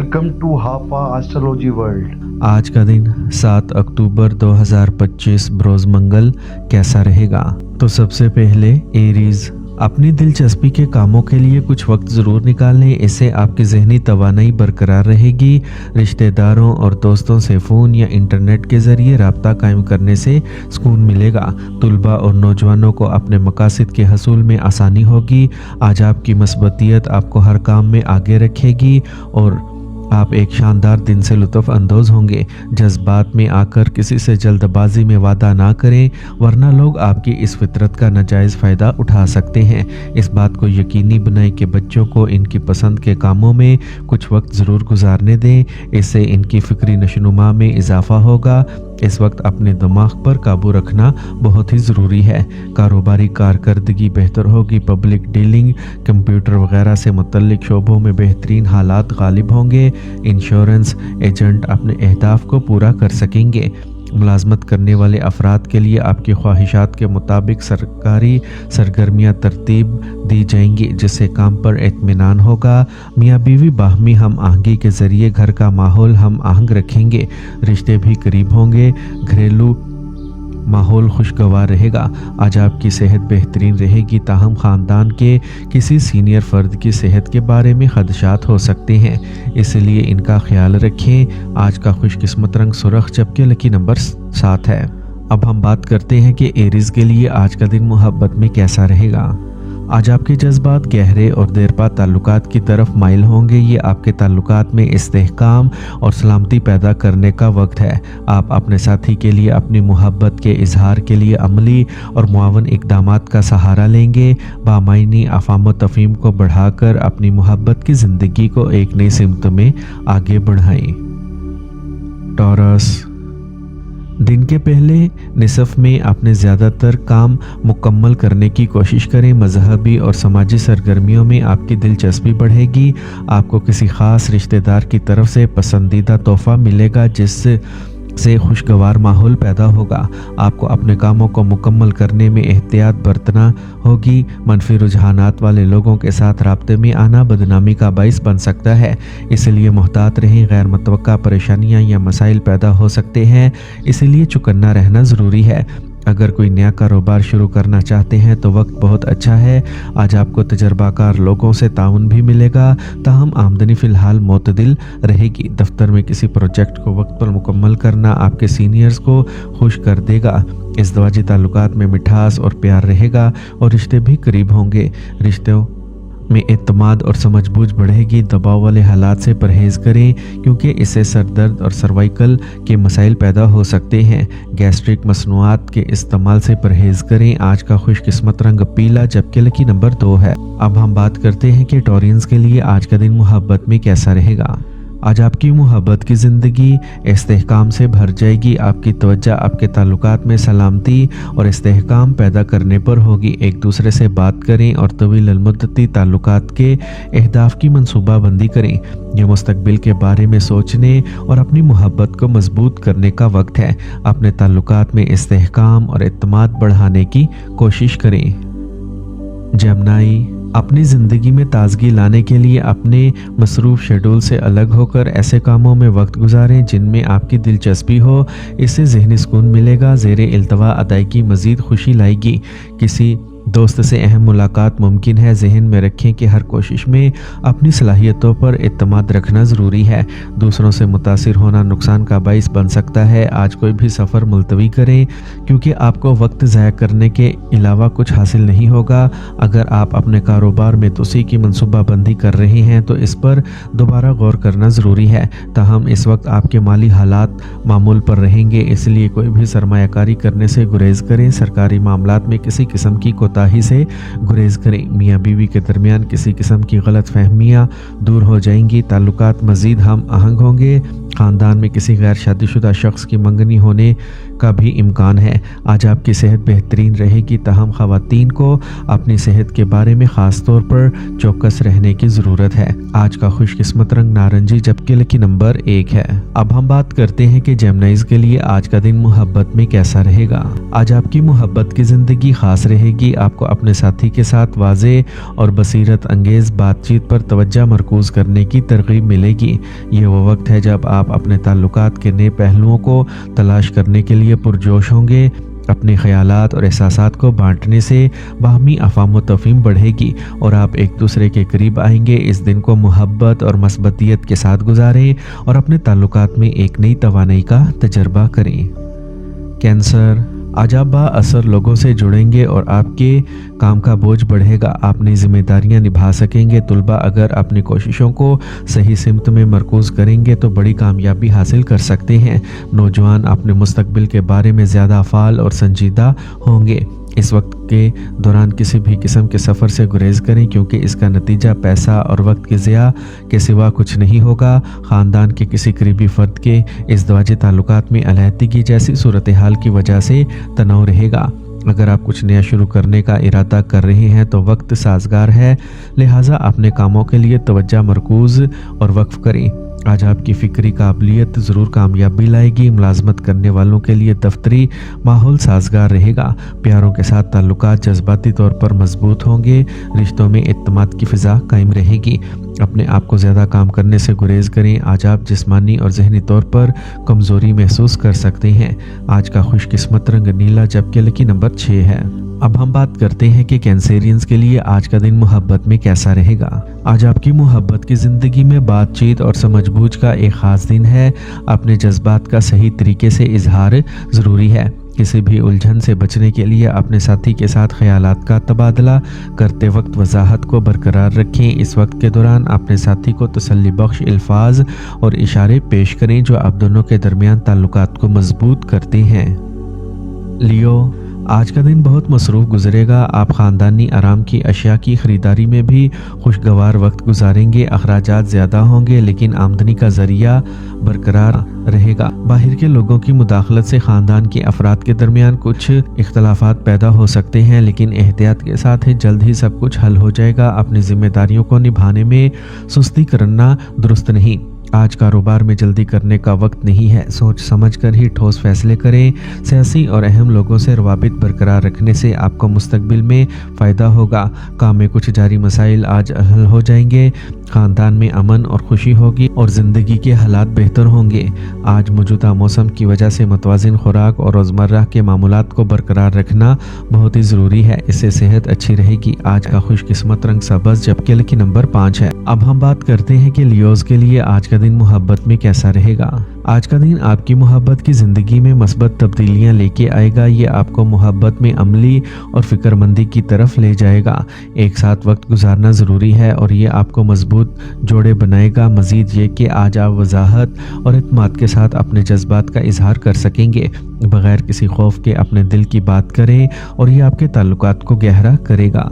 Welcome to हाफा astrology world. आज का दिन 7 अक्टूबर 2025 बरोज मंगल कैसा रहेगा? तो सबसे पहले एरीज, अपनी दिलचस्पी के कामों के लिए कुछ वक्त ज़रूर निकाल लें, इससे आपकी जहनी तवानाई बरकरार रहेगी। रिश्तेदारों और दोस्तों से फ़ोन या इंटरनेट के ज़रिए रब्ता कायम करने से सुकून मिलेगा। तुलबा और नौजवानों को अपने मकासद के हसूल में आसानी होगी। आज आपकी मस्बतियत आपको हर काम में आगे रखेगी और आप एक शानदार दिन से लुत्फ़ अंदोज़ होंगे। जज्बात में आकर किसी से जल्दबाजी में वादा ना करें, वरना लोग आपकी इस फितरत का नाजायज़ फ़ायदा उठा सकते हैं। इस बात को यकीनी बनाएं कि बच्चों को इनकी पसंद के कामों में कुछ वक्त ज़रूर गुजारने दें, इससे इनकी फ़िक्री नशोनुमा में इजाफ़ा होगा। इस वक्त अपने दिमाग पर काबू रखना बहुत ही ज़रूरी है। कारोबारी कारकर्दगी बेहतर होगी। पब्लिक डीलिंग, कंप्यूटर वगैरह से मुतल्लिक शोबों में बेहतरीन हालात गालिब होंगे। इंश्योरेंस एजेंट अपने अहदाफ को पूरा कर सकेंगे। मुलाजमत करने वाले अफराद के लिए आपकी ख्वाहिशात के मुताबिक सरकारी सरगर्मियाँ तरतीब दी जाएंगी, जिससे काम पर इत्मीनान होगा। मियाँ बीवी बाहमी हम आहंगी के ज़रिए घर का माहौल हम आहंग रखेंगे। रिश्ते भी करीब होंगे। घरेलू माहौल खुशगवार रहेगा। आज आपकी सेहत बेहतरीन रहेगी, ताहम ख़ानदान के किसी सीनियर फ़र्द की सेहत के बारे में खदशात हो सकते हैं, इसलिए इनका ख्याल रखें। आज का खुशकिस्मत रंग सुरख, जबकि लकी नंबर 7 है। अब हम बात करते हैं कि एरीज़ के लिए आज का दिन मोहब्बत में कैसा रहेगा। आज आपके जज्बात गहरे और देरपा ताल्लुकात की तरफ माइल होंगे। ये आपके ताल्लुकात में इस्तेहकाम और सलामती पैदा करने का वक्त है। आप अपने साथी के लिए अपनी मोहब्बत के इजहार के लिए अमली और मुआवन इक़दामात का सहारा लेंगे। बामायनी अफ़ाम तफ़हीम को बढ़ाकर अपनी मोहब्बत की ज़िंदगी को एक नई सिमत में आगे बढ़ाएं। टॉरस, दिन के पहले निसफ में अपने ज़्यादातर काम मुकम्मल करने की कोशिश करें। मजहबी और समाजी सरगर्मियों में आपकी दिलचस्पी बढ़ेगी। आपको किसी ख़ास रिश्तेदार की तरफ से पसंदीदा तोहफ़ा मिलेगा, जिससे खुशगवार माहौल पैदा होगा। आपको अपने कामों को मुकम्मल करने में एहतियात बरतना होगी। मनफी रुझानात वाले लोगों के साथ राब्ते में आना बदनामी का बाइस बन सकता है, इसलिए मुहतात रहें। गैर मुतवक्का परेशानियां या मसाइल पैदा हो सकते हैं, इसलिए चौकन्ना रहना ज़रूरी है। अगर कोई नया कारोबार शुरू करना चाहते हैं तो वक्त बहुत अच्छा है। आज आपको तजर्बाकार लोगों से ताउन भी मिलेगा, ताहम आमदनी फ़िलहाल मोतदिल रहेगी। दफ्तर में किसी प्रोजेक्ट को वक्त पर मुकम्मल करना आपके सीनियर्स को खुश कर देगा। इज़्दवाजी ताल्लुकात में मिठास और प्यार रहेगा और रिश्ते भी करीब होंगे। रिश्तों में एतमाद और समझबूझ बढ़ेगी। दबाव वाले हालात से परहेज़ करें, क्योंकि इससे सरदर्द और सर्वाइकल के मसाइल पैदा हो सकते हैं। गैस्ट्रिक मसनूआत के इस्तेमाल से परहेज़ करें। आज का खुशकिस्मत रंग पीला, जबकि लकी नंबर 2 है। अब हम बात करते हैं कि टॉरियंस के लिए आज का दिन मोहब्बत में कैसा रहेगा। आज आपकी मोहब्बत की ज़िंदगी इस्तेहकाम से भर जाएगी। आपकी तवज्जो आपके ताल्लुकात में सलामती और इस्तेहकाम पैदा करने पर होगी। एक दूसरे से बात करें और तवील मुद्दती ताल्लुकात के अहदाफ की मनसूबा बंदी करें। यह मुस्तकबिल के बारे में सोचने और अपनी मोहब्बत को मजबूत करने का वक्त है। अपने ताल्लुकात में इस्तेहकाम और एतमाद बढ़ाने की कोशिश करें। जमनाई, अपनी ज़िंदगी में ताजगी लाने के लिए अपने मसरूफ़ शेड्यूल से अलग होकर ऐसे कामों में वक्त गुजारें जिनमें आपकी दिलचस्पी हो, इससे ज़हनी सुकून मिलेगा। ज़ेरे इल्तवा अदायगी मज़ीद खुशी लाएगी। किसी दोस्त से अहम मुलाकात मुमकिन है। जहन में रखें कि हर कोशिश में अपनी सलाहियतों पर एतमाद रखना ज़रूरी है। दूसरों से मुतासिर होना नुकसान का बाइस बन सकता है। आज कोई भी सफ़र मुलतवी करें, क्योंकि आपको वक्त ज़ाया करने के अलावा कुछ हासिल नहीं होगा। अगर आप अपने कारोबार में तोसी की मनसूबाबंदी कर रहे हैं तो इस पर दोबारा गौर करना ज़रूरी है। ताहम इस वक्त आपके माली हालात मामूल पर रहेंगे, इसलिए कोई भी सरमायाकारी करने से गुरेज करें। सरकारी मामलात में किसी किस्म की कोताही से गुरेज करें। मियाँ बीवी के दरमियान किसी किस्म की गलत फहमियाँ दूर हो जाएंगी। ताल्लुकात मज़ीद हम आहंग होंगे। ख़ानदान में किसी गैर शादीशुदा शख्स की मंगनी होने का भी इम्कान है। आज आपकी सेहत बेहतरीन रहेगी, ताहम ख़वातीन को अपनी सेहत के बारे में ख़ास तौर पर चौकस रहने की ज़रूरत है। आज का खुशकिस्मत रंग नारंगी जबकि लकी नंबर 1 है। अब हम बात करते हैं कि जेमिनीज़ के लिए आज का दिन मोहब्बत में कैसा रहेगा। आज आपकी मोहब्बत की ज़िंदगी ख़ास रहेगी। आपको अपने साथी के साथ वाज़े और बसीरत अंगेज़ बातचीत पर तवज्जो मरकूज़ करने की तरगीब मिलेगी। ये वो वक्त है जब आप अपने ताल्लुकात के नए पहलुओं को तलाश करने के लिए पुरजोश होंगे। अपने ख़यालात और एहसासात को बांटने से बाहमी अफ़ाम व तफ़हीम बढ़ेगी और आप एक दूसरे के करीब आएंगे। इस दिन को मोहब्बत और मस्बतियत के साथ गुजारें और अपने ताल्लुकात में एक नई तवानाई का तजर्बा करें। कैंसर, आज आप बाअसर लोगों से जुड़ेंगे और आपके काम का बोझ बढ़ेगा। आप नई जिम्मेदारियां निभा सकेंगे। तुलबा अगर अपनी कोशिशों को सही सिमत में मरकूज़ करेंगे तो बड़ी कामयाबी हासिल कर सकते हैं। नौजवान अपने मुस्तकबिल के बारे में ज़्यादा फ़ाल और संजीदा होंगे। इस वक्त के दौरान किसी भी किस्म के सफ़र से गुरेज करें क्योंकि इसका नतीजा पैसा और वक्त के ज़िया के सिवा कुछ नहीं होगा। ख़ानदान के किसी करीबी फ़र्द के इज़दवाजी ताल्लुकात में अलहदगी जैसी सूरत हाल की वजह से तनाव रहेगा। अगर आप कुछ नया शुरू करने का इरादा कर रहे हैं तो वक्त साजगार है, लिहाजा अपने कामों के लिए तवज्जो मरकूज़ और वक्फ करें। आज आपकी फ़िक्री काबिलियत ज़रूर कामयाबी लाएगी। मुलाजमत करने वालों के लिए दफ्तरी माहौल साजगार रहेगा। प्यारों के साथ ताल्लुकात जज्बाती तौर पर मजबूत होंगे। रिश्तों में इत्तमाद की फ़िज़ा कायम रहेगी। अपने आप को ज़्यादा काम करने से गुरेज करें। आज आप जिस्मानी और जहनी तौर पर कमज़ोरी महसूस कर सकते हैं। आज का खुशकिस्मत रंग नीला जबकि लकी नंबर 6 है। अब हम बात करते हैं कि कैंसेरियंस के लिए आज का दिन मोहब्बत में कैसा रहेगा। आज आपकी मोहब्बत की ज़िंदगी में बातचीत और समझबूझ का एक ख़ास दिन है। अपने जज्बात का सही तरीके से इजहार ज़रूरी है। किसी भी उलझन से बचने के लिए अपने साथी के साथ ख़यालात का तबादला करते वक्त वजाहत को बरकरार रखें। इस वक्त के दौरान अपने साथी को तसल्ली बख्श अल्फाज और इशारे पेश करें जो आप दोनों के दरमियान ताल्लुकात को मजबूत करते हैं। लियो, आज का दिन बहुत मसरूफ़ गुजरेगा। आप ख़ानदानी आराम की अशिया की ख़रीदारी में भी खुशगवार वक्त गुजारेंगे। अखराजात ज़्यादा होंगे लेकिन आमदनी का ज़रिया बरकरार रहेगा। बाहर के लोगों की मुदाखलत से ख़ानदान के अफराद के दरमियान कुछ इख्तलाफात पैदा हो सकते हैं, लेकिन एहतियात के साथ जल्द ही सब कुछ हल हो जाएगा। अपनी जिम्मेदारियों को निभाने में सुस्ती करना दुरुस्त नहीं। आज कारोबार में जल्दी करने का वक्त नहीं है। सोच समझ कर ही ठोस फैसले करें। सियासी और अहम लोगों से रवाबित बरकरार रखने से आपको मुस्तकबिल में फ़ायदा होगा। काम में कुछ जारी मसाइल आज हल हो जाएंगे। ख़ानदान में अमन और खुशी होगी और ज़िंदगी के हालात बेहतर होंगे। आज मौजूदा मौसम की वजह से मतवाज़िन खुराक और रोज़मर्रा के मामूलात को बरकरार रखना बहुत ही ज़रूरी है। इससे सेहत अच्छी रहेगी। आज का खुशकिस्मत रंग सब्ज़ जबकि लकी नंबर 5 है। अब हम बात करते हैं कि लियोज़ के लिए आज का दिन मोहब्बत में कैसा रहेगा। आज का दिन आपकी मोहब्बत की ज़िंदगी में मस्बत तब्दीलियां लेके आएगा। ये आपको मोहब्बत में अमली और फ़िक्रमंदी की तरफ ले जाएगा। एक साथ वक्त गुजारना ज़रूरी है और ये आपको मजबूत जोड़े बनाएगा। मज़ीद ये कि आज आप वजाहत और इत्मीनान के साथ अपने जज्बात का इजहार कर सकेंगे। बग़ैर किसी खौफ के अपने दिल की बात करें और ये आपके ताल्लुकात को गहरा करेगा।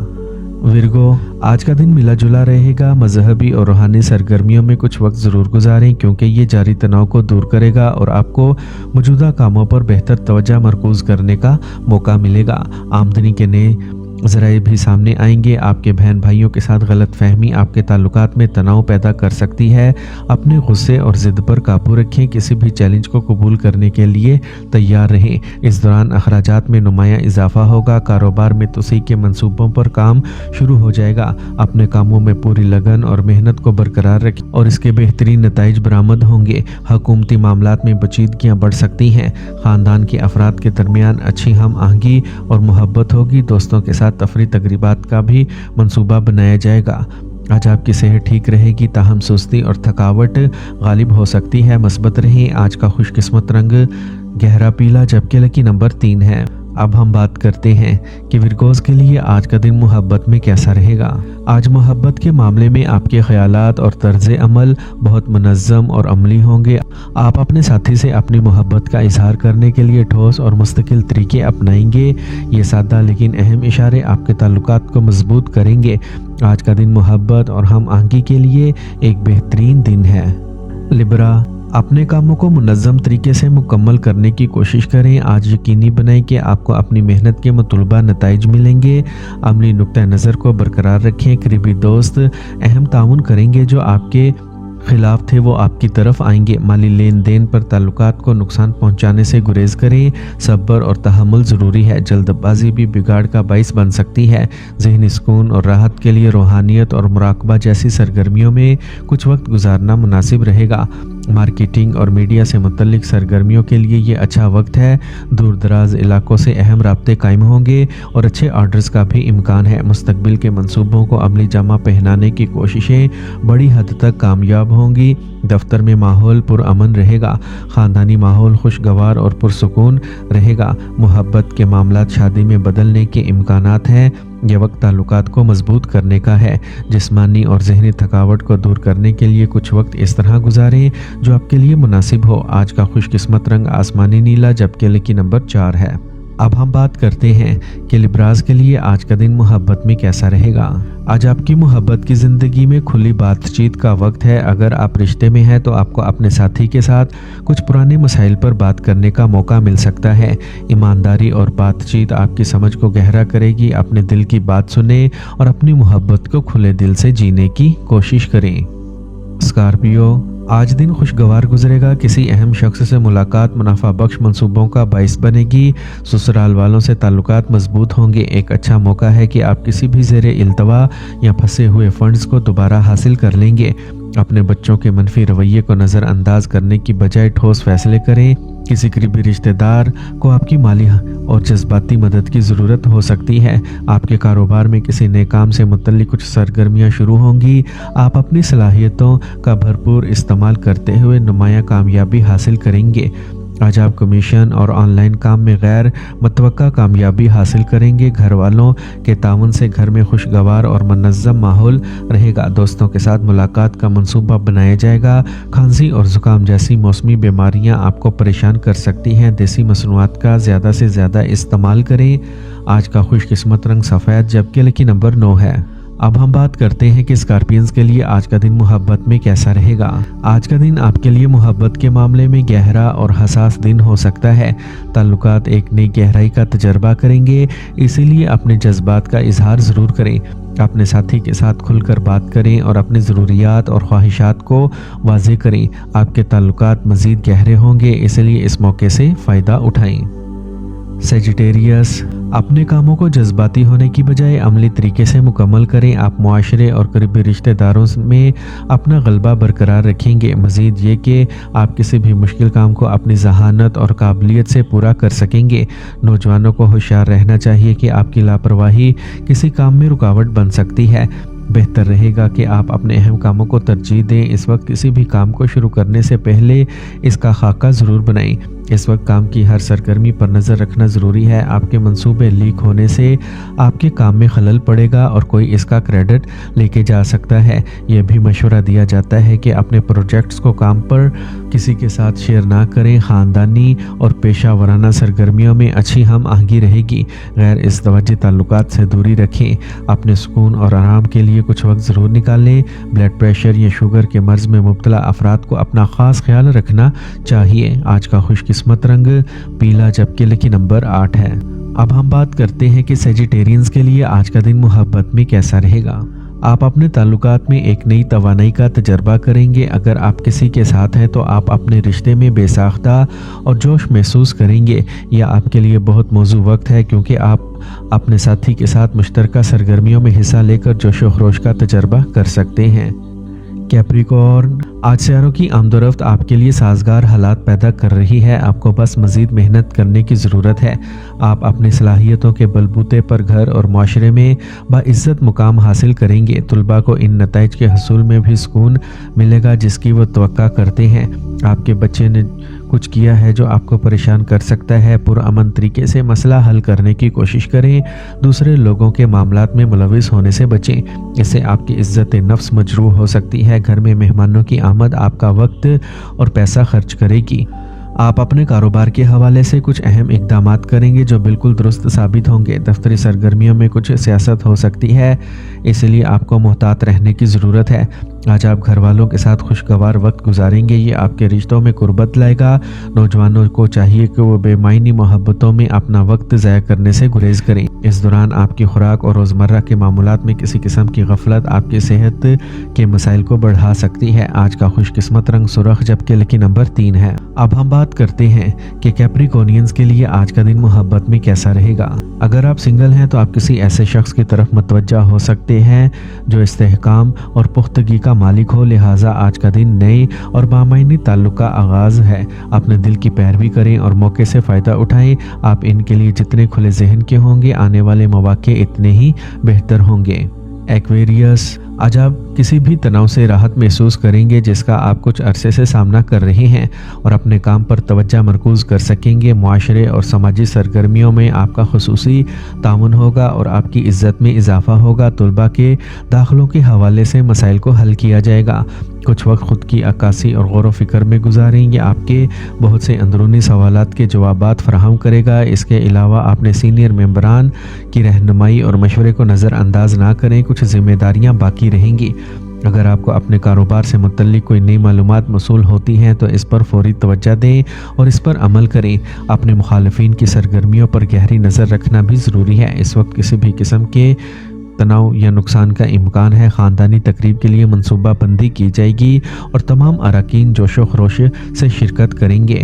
विर्गो, आज का दिन मिला जुला रहेगा। मजहबी और रूहानी सरगर्मियों में कुछ वक्त ज़रूर गुजारें क्योंकि ये जारी तनाव को दूर करेगा और आपको मौजूदा कामों पर बेहतर तवज्जो मरकूज़ करने का मौका मिलेगा। आमदनी के नए ज़राए भी सामने आएंगे। आपके बहन भाइयों के साथ गलत फहमी आपके ताल्लुकात में तनाव पैदा कर सकती है। अपने गुस्से और ज़िद पर काबू रखें। किसी भी चैलेंज को कबूल करने के लिए तैयार रहें। इस दौरान अखराजात में नुमाया इजाफा होगा। कारोबार में तोसी के मंसूबों पर काम शुरू हो जाएगा। अपने कामों में पूरी लगन और मेहनत को बरकरार रखें और इसके बेहतरीन नताइज बरामद होंगे। हुकूमती मामलात में पेचीदगियाँ बढ़ सकती हैं। ख़ानदान के अफराद के दरमियान अच्छी हम आहंगी और मोहब्बत होगी। दोस्तों के साथ तफरी तकरीबात का भी मंसूबा बनाया जाएगा। आज आपकी सेहत ठीक रहेगी, ताहम सुस्ती और थकावट गालिब हो सकती है। मस्बत रहें। आज का खुशकिस्मत रंग गहरा पीला जबकि लकी नंबर 3 है। अब हम बात करते हैं कि विर्गोज़ के लिए आज का दिन मोहब्बत में कैसा रहेगा। आज मोहब्बत के मामले में आपके ख्यालात और तर्ज अमल बहुत मुनज़्ज़म और अमली होंगे। आप अपने साथी से अपनी मोहब्बत का इजहार करने के लिए ठोस और मुस्तकिल तरीके अपनाएंगे। ये सादा लेकिन अहम इशारे आपके ताल्लुकात को मजबूत करेंगे। आज का दिन मोहब्बत और हम आहंगी के लिए एक बेहतरीन दिन है। लिब्रा, अपने कामों को मुनज़्ज़म तरीके से मुकम्मल करने की कोशिश करें। आज यकीनी बनाएं कि आपको अपनी मेहनत के मतलूबा नताइज मिलेंगे। अमली नुक्ता नज़र को बरकरार रखें। करीबी दोस्त अहम ताउन करेंगे, जो आपके खिलाफ थे वो आपकी तरफ आएंगे। माली लेन देन पर ताल्लुकात को नुकसान पहुंचाने से गुरेज करें। सब्र और तहम्मुल ज़रूरी है, जल्दबाजी भी बिगाड़ का बाइस बन सकती है। ज़हनी सुकून और राहत के लिए रूहानियत और मुराकबा जैसी सरगर्मियों में कुछ वक्त गुजारना मुनासिब रहेगा। मार्केटिंग और मीडिया से मुतल्लिक सरगर्मियों के लिए ये अच्छा वक्त है। दूर दराज इलाकों से अहम राब्ते कायम होंगे और अच्छे ऑर्डर्स का भी इम्कान है। मुस्तकबिल के मंसूबों को अमली जामा पहनाने की कोशिशें बड़ी हद तक कामयाब होंगी। दफ्तर में माहौल पुरअमन रहेगा। ख़ानदानी माहौल खुशगवार और पुरसुकून रहेगा। मुहब्बत के मामलात शादी में बदलने के इम्कानात हैं। यह वक्त ताल्लुकात को मजबूत करने का है। जिस्मानी और ज़हनी थकावट को दूर करने के लिए कुछ वक्त इस तरह गुजारें जो आपके लिए मुनासिब हो। आज का खुशकिस्मत रंग आसमानी नीला, जबकि लकी नंबर 4 है। अब हम बात करते हैं कि लिब्राज के लिए आज का दिन मोहब्बत में कैसा रहेगा। आज आपकी मोहब्बत की ज़िंदगी में खुली बातचीत का वक्त है। अगर आप रिश्ते में हैं तो आपको अपने साथी के साथ कुछ पुराने मसाइल पर बात करने का मौका मिल सकता है। ईमानदारी और बातचीत आपकी समझ को गहरा करेगी। अपने दिल की बात सुने और अपनी मोहब्बत को खुले दिल से जीने की कोशिश करें। स्कॉर्पियो, आज दिन खुशगवार गुजरेगा। किसी अहम शख्स से मुलाकात मुनाफा बख्श मंसूबों का बाइस बनेगी। ससुराल वालों से ताल्लुकात मजबूत होंगे। एक अच्छा मौका है कि आप किसी भी ज़ेरे इल्तवा या फंसे हुए फंड्स को दोबारा हासिल कर लेंगे। अपने बच्चों के मनफी रवैये को नज़रअंदाज करने की बजाय ठोस फैसले करें। किसी करीबी रिश्तेदार को आपकी माली और जज्बाती मदद की ज़रूरत हो सकती है। आपके कारोबार में किसी नए काम से मुतल्लिक कुछ सरगर्मियां शुरू होंगी। आप अपनी सलाहियतों का भरपूर इस्तेमाल करते हुए नुमायां कामयाबी हासिल करेंगे। आज आप कमीशन और ऑनलाइन काम में गैर मुतवक्का कामयाबी हासिल करेंगे। घर वालों के ताउन से घर में खुशगवार और मुनज़्ज़म माहौल रहेगा। दोस्तों के साथ मुलाकात का मंसूबा बनाया जाएगा। खांसी और ज़ुकाम जैसी मौसमी बीमारियां आपको परेशान कर सकती हैं। देसी मसनूआत का ज़्यादा से ज़्यादा इस्तेमाल करें। आज का खुशकिस्मत रंग सफ़ेद, जबकि लकी नंबर 9 है। अब हम बात करते हैं कि स्कॉर्पियंस के लिए आज का दिन मोहब्बत में कैसा रहेगा। आज का दिन आपके लिए मोहब्बत के मामले में गहरा और हसास दिन हो सकता है। ताल्लुकात एक नई गहराई का तजर्बा करेंगे, इसीलिए अपने जज्बात का इजहार ज़रूर करें। अपने साथी के साथ खुलकर बात करें और अपनी ज़रूरियात और ख्वाहिशात को वाज़ेह करें। आपके ताल्लुकात मज़ीद गहरे होंगे, इसलिए इस मौके से फ़ायदा उठाएं। सेजिटेरियस, अपने कामों को जज्बाती होने की बजाय अमली तरीके से मुकम्मल करें। आप मुआशरे और करीबी रिश्तेदारों में अपना गलबा बरकरार रखेंगे। मज़ीद ये कि आप किसी भी मुश्किल काम को अपनी जहानत और काबिलियत से पूरा कर सकेंगे। नौजवानों को होशियार रहना चाहिए कि आपकी लापरवाही किसी काम में रुकावट बन सकती है। बेहतर रहेगा कि आप अपने अहम कामों को तरजीह दें। इस वक्त किसी भी काम को शुरू करने से पहले इसका खाका ज़रूर बनाएं। इस वक्त काम की हर सरगर्मी पर नज़र रखना ज़रूरी है। आपके मंसूबे लीक होने से आपके काम में खलल पड़ेगा और कोई इसका क्रेडिट लेके जा सकता है। यह भी मशवरा दिया जाता है कि अपने प्रोजेक्ट्स को काम पर किसी के साथ शेयर ना करें। ख़ानदानी और पेशा वराना सरगर्मियों में अच्छी हम आहंगी रहेगी। गैर इज़्दिवाजी ताल्लुकात से दूरी रखें। अपने सुकून और आराम के लिए कुछ वक्त ज़रूर निकालें। ब्लड प्रेशर या शुगर के मर्ज़ में मुब्तला अफराद को अपना ख़ास ख्याल रखना चाहिए। आज का खुशकिस्मत रंग पीला, जबकि लकी नंबर 8 है। अब हम बात करते हैं कि सेजिटेरियंस के लिए आज का दिन मोहब्बत में कैसा रहेगा। आप अपने ताल्लुकात में एक नई तवानाई का तजर्बा करेंगे। अगर आप किसी के साथ हैं तो आप अपने रिश्ते में बेसाख्ता और जोश महसूस करेंगे। यह आपके लिए बहुत मौजू वक्त है, क्योंकि आप अपने साथी के साथ मुश्तरका सरगर्मियों में हिस्सा लेकर जोश व खरोश का तजर्बा कर सकते हैं। कैप्रिकॉर्न, आज सियारों की आमदोरफ्त आपके लिए साजगार हालात पैदा कर रही है। आपको बस मज़ीद मेहनत करने की ज़रूरत है। आप अपनी सलाहियतों के बलबूते पर घर और माशरे में बाइज़्ज़त मुकाम हासिल करेंगे। तुलबा को इन नताइज के हसूल में भी सुकून मिलेगा जिसकी वो तवक्का करते हैं। आपके बच्चे ने कुछ किया है जो आपको परेशान कर सकता है। पुरअमन तरीके से मसला हल करने की कोशिश करें। दूसरे लोगों के मामलात में मुलविस होने से बचें, इससे आपकी इज्जत नफ्स मजरूह हो सकती है। घर में मेहमानों की आमद आपका वक्त और पैसा खर्च करेगी। आप अपने कारोबार के हवाले से कुछ अहम इक़दामात करेंगे जो बिल्कुल दुरुस्त साबित होंगे। दफ्तरी सरगर्मियों में कुछ सियासत हो सकती है, इसलिए आपको मुहतात रहने की ज़रूरत है। آج آپ گھر والوں کے ساتھ خوشگوار وقت گزاریں گے، یہ آپ کے رشتوں میں قربت لائے گا۔ نوجوانوں کو چاہیے کہ وہ بے معنی محبتوں میں اپنا وقت ضائع کرنے سے گریز کریں۔ اس دوران آپ کی خوراک اور روزمرہ کے معمولات میں کسی قسم کی غفلت آپ کی صحت کے مسائل کو بڑھا سکتی ہے۔ آج کا خوش قسمت رنگ سرخ جبکہ لکی نمبر 3 ہے۔ اب ہم بات کرتے ہیں کہ کیپریکونینز کے لیے آج کا دن محبت میں کیسا رہے گا۔ اگر آپ سنگل ہیں تو آپ کسی ایسے شخص کی طرف متوجہ ہو سکتے ہیں جو استحکام اور پختگی کا مالک ہو، لہٰذا آج کا دن نئے اور بامعنی تعلق کا آغاز ہے۔ اپنے دل کی پیروی کریں اور موقع سے فائدہ اٹھائیں۔ آپ ان کے لیے جتنے کھلے ذہن کے ہوں گے، آنے والے مواقع اتنے ہی بہتر ہوں گے۔ ایکویریس، آج آپ کسی بھی تناؤ سے راحت محسوس کریں گے جس کا آپ کچھ عرصے سے سامنا کر رہے ہیں، اور اپنے کام پر توجہ مرکوز کر سکیں گے۔ معاشرے اور سماجی سرگرمیوں میں آپ کا خصوصی تعاون ہوگا اور آپ کی عزت میں اضافہ ہوگا۔ طلباء کے داخلوں کے حوالے سے مسائل کو حل کیا جائے گا۔ کچھ وقت خود کی عکاسی اور غور و فکر میں گزاریں گے، آپ کے بہت سے اندرونی سوالات کے جوابات فراہم کرے گا۔ اس کے علاوہ اپنے سینئر ممبران کی رہنمائی اور مشورے کو نظر انداز نہ کریں، کچھ ذمہ داریاں باقی رہیں گی۔ اگر آپ کو اپنے کاروبار سے متعلق کوئی نئی معلومات موصول ہوتی ہیں تو اس پر فوری توجہ دیں اور اس پر عمل کریں۔ اپنے مخالفین کی سرگرمیوں پر گہری نظر رکھنا بھی ضروری ہے۔ اس وقت کسی بھی قسم کے تناؤ یا نقصان کا امکان ہے۔ خاندانی تقریب کے لیے منصوبہ بندی کی جائے گی اور تمام اراکین جوش و خروش سے شرکت کریں گے۔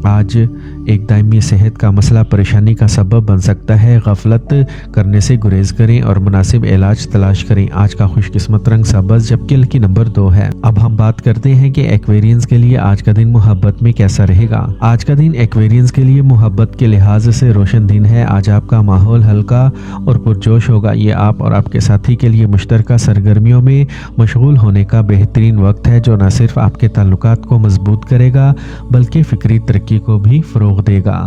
آج ایک دائمی صحت کا مسئلہ پریشانی کا سبب بن سکتا ہے۔ غفلت کرنے سے گریز کریں اور مناسب علاج تلاش کریں۔ آج کا خوش قسمت رنگ سبز جبکہ لکی نمبر 2 ہے۔ اب ہم بات کرتے ہیں کہ ایکویرینز کے لیے آج کا دن محبت میں کیسا رہے گا۔ آج کا دن ایکویرینز کے لیے محبت کے لحاظ سے روشن دن ہے۔ آج آپ کا ماحول ہلکا اور پرجوش ہوگا۔ یہ آپ اور آپ کے ساتھی کے لیے مشترکہ سرگرمیوں میں مشغول ہونے کا بہترین وقت ہے، جو نہ صرف آپ کے تعلقات کو مضبوط کرے گا بلکہ فکری ترقی کو بھی فروغ دے گا۔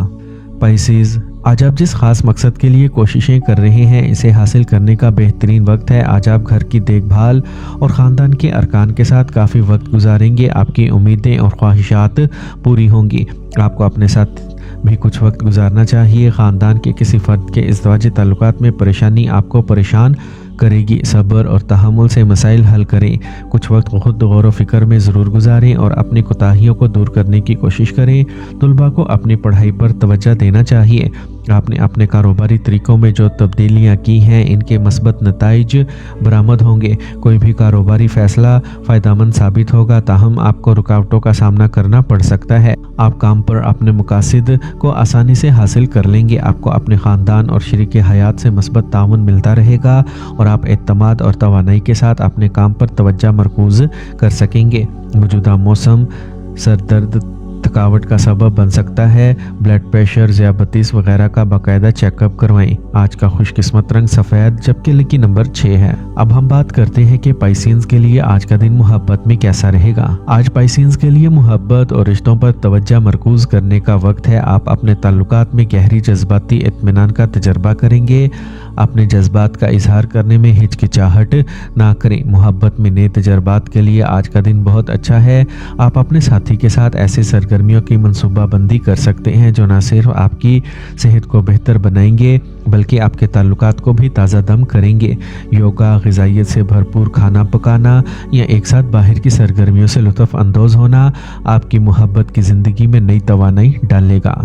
پائسیز، آج آپ جس خاص مقصد کے لیے کوششیں کر رہے ہیں اسے حاصل کرنے کا بہترین وقت ہے۔ آج آپ گھر کی دیکھ بھال اور خاندان کے ارکان کے ساتھ کافی وقت گزاریں گے۔ آپ کی امیدیں اور خواہشات پوری ہوں گی۔ آپ کو اپنے ساتھ بھی کچھ وقت گزارنا چاہیے۔ خاندان کے کسی فرد کے ازدواجی تعلقات میں پریشانی آپ کو پریشان کرے گی۔ صبر اور تحمل سے مسائل حل کریں۔ کچھ وقت خود غور و فکر میں ضرور گزاریں اور اپنی کوتاہیوں کو دور کرنے کی کوشش کریں۔ طلباء کو اپنی پڑھائی پر توجہ دینا چاہیے۔ آپ نے اپنے کاروباری طریقوں میں جو تبدیلیاں کی ہیں ان کے مثبت نتائج برآمد ہوں گے۔ کوئی بھی کاروباری فیصلہ فائدہ مند ثابت ہوگا، تاہم آپ کو رکاوٹوں کا سامنا کرنا پڑ سکتا ہے۔ آپ کام پر اپنے مقاصد کو آسانی سے حاصل کر لیں گے۔ آپ کو اپنے خاندان اور شریک حیات سے مثبت تعاون ملتا رہے گا اور آپ اعتماد اور توانائی کے ساتھ اپنے کام پر توجہ مرکوز کر سکیں گے۔ موجودہ موسم سر درد، تھکاوٹ کا سبب بن سکتا ہے۔ بلڈ پریشر، ذیابیطس وغیرہ کا باقاعدہ چیک اپ کروائیں۔ آج کا خوش قسمت رنگ سفید جبکہ لکی نمبر 6 ہے۔ اب ہم بات کرتے ہیں کہ پائسینز کے لیے آج کا دن محبت میں کیسا رہے گا۔ آج پائسینز کے لیے محبت اور رشتوں پر توجہ مرکوز کرنے کا وقت ہے۔ آپ اپنے تعلقات میں گہری جذباتی اطمینان کا تجربہ کریں گے۔ اپنے جذبات کا اظہار کرنے میں ہچکچاہٹ نہ کریں۔ محبت میں نئے تجربات کے لیے آج کا دن بہت اچھا ہے۔ آپ اپنے ساتھی کے ساتھ ایسے سرگرمیوں کی منصوبہ بندی کر سکتے ہیں جو نہ صرف آپ کی صحت کو بہتر بنائیں گے بلکہ آپ کے تعلقات کو بھی تازہ دم کریں گے۔ یوگا، غذائیت سے بھرپور کھانا پکانا یا ایک ساتھ باہر کی سرگرمیوں سے لطف اندوز ہونا آپ کی محبت کی زندگی میں نئی توانائی ڈالے گا۔